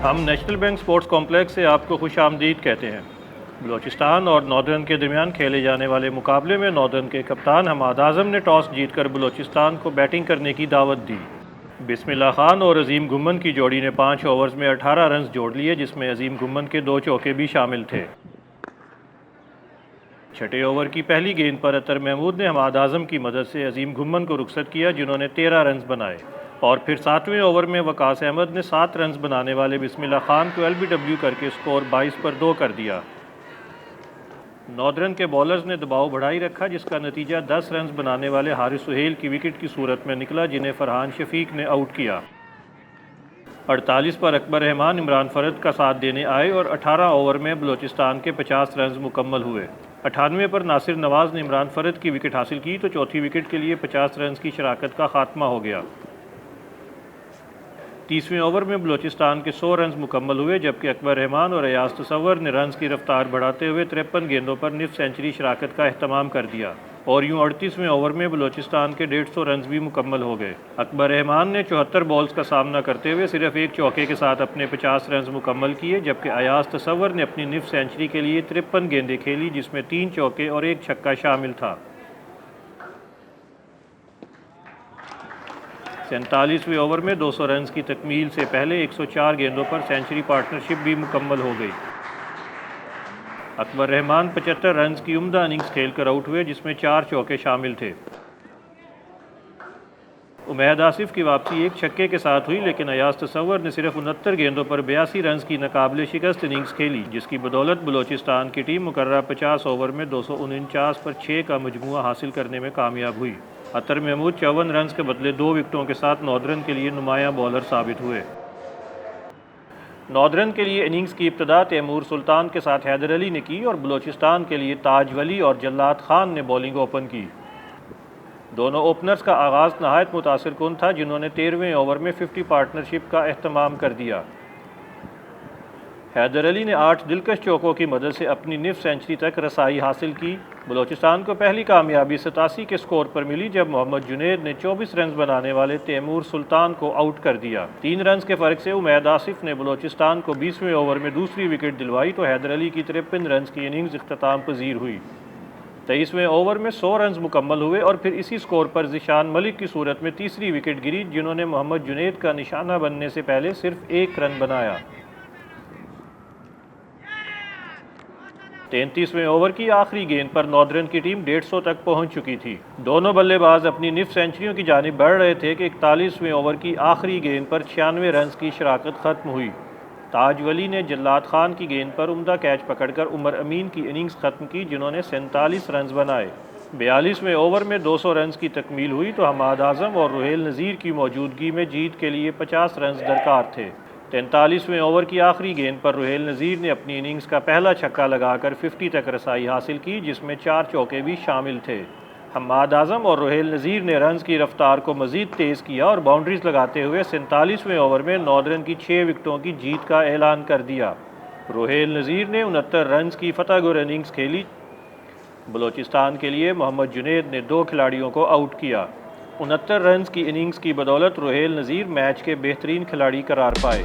हम national bank sports complex से आपको खुश आमदीद कहते हैं। बलूचिस्तान और नॉर्दर्न के दरमियान खेले जाने वाले मुकाबले में नॉर्दर्न के कप्तान हमाद आज़म ने टॉस जीतकर बलूचिस्तान को बैटिंग करने की दावत दी। बिस्मिल्लाह खान और अजीम गुम्मन की जोड़ी ने 5 ओवर्स में 18 रन जोड़ लिए, जिसमें अजीम गुम्मन के 2 चौके भी शामिल थे। छठे ओवर की पहली गेंद पर अतर महमूद ने हमाद आज़म की मदद से अजीम गुम्मन को रुखसत किया, जिन्होंने 13 रन बनाए। और फिर 7वें ओवर में वकास अहमद ने 7 रन बनाने वाले बिस्मिल्लाह खान को LBW करके स्कोर 22 पर 2 कर दिया। नॉर्दर्न के बॉलर्स ने दबाव बढ़ाई रखा, जिसका नतीजा 10 रन बनाने वाले हारिस सुहेल की विकेट की सूरत में निकला, जिन्हें फरहान शफीक ने आउट किया। 48 पर अकबर रहमान इमरान फरद का साथ देने आए और 18 ओवर में बलूचिस्तान के 50 रन मुकम्मल हुए। 98 पर नासिर नवाज ने इमरान फरद की विकेट हासिल की तो चौथी विकेट के लिए 50 रन की शराकत का खात्मा हो गया। 30वें ओवर में बलूचिस्तान के 100 रन मुकम्मल हुए, जबकि अकबर रहमान और अयाज तसव्वुर ने रन की रफ्तार बढ़ाते हुए 53 गेंदों पर निफ सेंचुरी शराकत का अहतमाम कर दिया। और यूं 38वें ओवर में बलूचिस्तान के 150 रन भी मुकम्मल हो गए। अकबर रहमान ने 74 बॉल्स का सामना करते हुए सिर्फ एक चौके के साथ अपने 50 रन मुकम्मल किए, जबकि अयाज तसव्वुर ने अपनी निफ सेंचुरी के लिए 53 गेंदें खेली, जिसमें 3 चौके और 1 छक्का शामिल था। 47वें ओवर में 200 रन की तकमील से पहले 104 गेंदों पर सेंचुरी पार्टनरशिप भी मुकम्मल हो गई। अकबर रहमान 75 रन की उम्दा इनिंग्स खेलकर आउट हुए, जिसमें 4 चौके शामिल थे। उमैद आसिफ की वापसी एक छक्के के साथ हुई, लेकिन अयाज तसव्वुर ने सिर्फ 69 गेंदों पर 82 रन की नाकाबिले शिकस्त इनिंग्स खेली, जिसकी बदौलत बलूचिस्तान की टीम मुकर्रर 50 ओवर में 249 पर 6 का मजमूआ हासिल करने में कामयाब हुई। अतर महमूद 54 रन के बदले 2 विकेटों के साथ नॉर्दर्न के लिए नुमायां बॉलर साबित हुए। नॉर्दर्न के लिए इनिंग्स की इब्तदा तैमूर सुल्तान के साथ हैदर अली ने की और बलूचिस्तान के लिए ताज वली और जल्लाद खान ने बॉलिंग ओपन की। दोनों ओपनर्स का आगाज़ नहायत मुतासिर कुन था, जिन्होंने 13वें ओवर में 50 पार्टनरशिप का एहतमाम कर दिया। हैदर अली ने 8 दिलकश चौकों की मदद से अपनी निफ सेंचुरी तक रसाई हासिल की। बलूचिस्तान को पहली कामयाबी 87 के स्कोर पर मिली, जब मोहम्मद जुनेद ने 24 रन बनाने वाले तैमूर सुल्तान को आउट कर दिया। 3 रन के फ़र्क से उमैद आसिफ ने बलूचिस्तान को 20वें ओवर में दूसरी विकेट दिलवाई तो हैदर अली की 53 रन की इनिंग्स इख्तिताम पजीर हुई। 23वें ओवर में 100 रन मुकम्मल हुए और फिर इसी स्कोर पर ज़िशान मलिक की सूरत में तीसरी विकेट गिरी, जिन्होंने मोहम्मद जुनेद का निशाना बनने से पहले सिर्फ 1 रन बनाया। 33वें ओवर की आखिरी गेंद पर नॉर्दर्न की टीम 150 तक पहुंच चुकी थी। दोनों बल्लेबाज अपनी निफ सेंचुरियों की जानिब बढ़ रहे थे कि 41वें ओवर की आखिरी गेंद पर 96 रन की शराकत खत्म हुई। ताज वली ने जल्लाद खान की गेंद पर उम्दा कैच पकड़कर उमर अमीन की इनिंग्स खत्म की, जिन्होंने 47 रन बनाए। 42वें ओवर में 200 रन की तकमील हुई तो हमाद आज़म और रुहेल नज़ीर की मौजूदगी में जीत के लिए 50 रन दरकार थे। 43वें ओवर की आखिरी गेंद पर रुहेल नज़ीर ने अपनी इनिंग्स का पहला छक्का लगाकर 50 तक रसाई हासिल की, जिसमें 4 चौके भी शामिल थे। हमाद आज़म और रुहेल नज़ीर ने रन की रफ्तार को मज़ीद तेज़ किया और बाउंड्रीज लगाते हुए 47वें ओवर में नॉर्दर्न की 6 विकेटों की जीत का ऐलान कर दिया। रुहेल नज़ीर ने 69 रन की फतहगुर इनिंग्स खेली। बलूचिस्तान के लिए मोहम्मद जुनेद ने 2 खिलाड़ियों को आउट किया। 69 रन की इनिंग्स की बदौलत रुहेल नज़ीर मैच के बेहतरीन खिलाड़ी करार पाए।